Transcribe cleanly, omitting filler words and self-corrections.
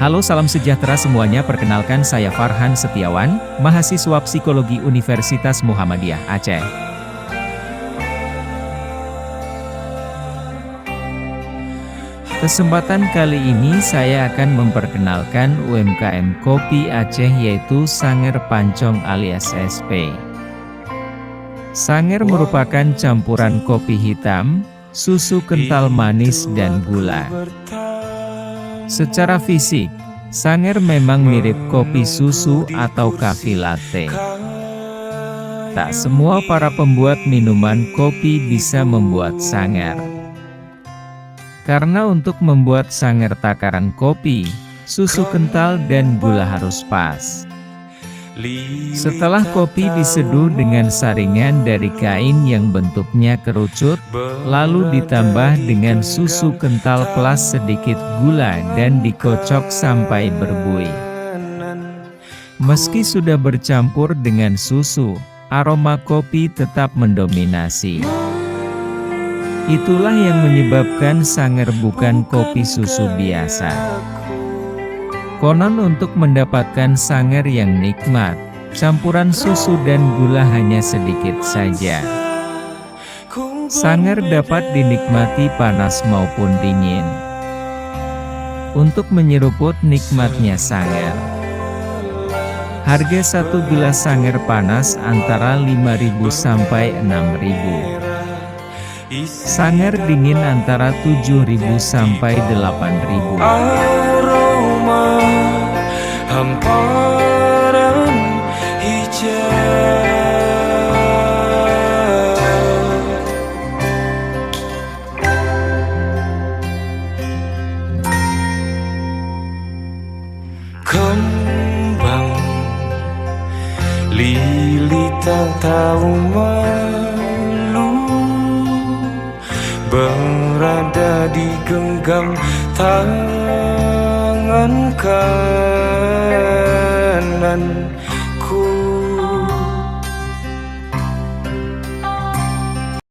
Halo, salam sejahtera semuanya. Perkenalkan, saya Farhan Setiawan, mahasiswa Psikologi Universitas Muhammadiyah Aceh. Kesempatan kali ini saya akan memperkenalkan UMKM kopi Aceh, yaitu Sanger Pancong alias SP. Sanger merupakan campuran kopi hitam, susu kental manis dan gula. Secara fisik, Sanger memang mirip kopi susu atau cafe latte. Tak semua para pembuat minuman kopi bisa membuat Sanger. Karena untuk membuat Sanger takaran kopi, susu kental dan gula harus pas. Setelah kopi diseduh dengan saringan dari kain yang bentuknya kerucut, lalu ditambah dengan susu kental plus sedikit gula dan dikocok sampai berbuih. Meski sudah bercampur dengan susu, aroma kopi tetap mendominasi. Itulah yang menyebabkan Sanger bukan kopi susu biasa. Konon untuk mendapatkan Sanger yang nikmat, campuran susu dan gula hanya sedikit saja. Sanger dapat dinikmati panas maupun dingin. Untuk menyeruput nikmatnya Sanger, harga satu gelas Sanger panas antara 5.000 sampai 6.000. Sanger dingin antara 7.000 sampai 8.000. Hamparan hijau, kembang lili tak tahu malu, berada di genggam tangan kanan,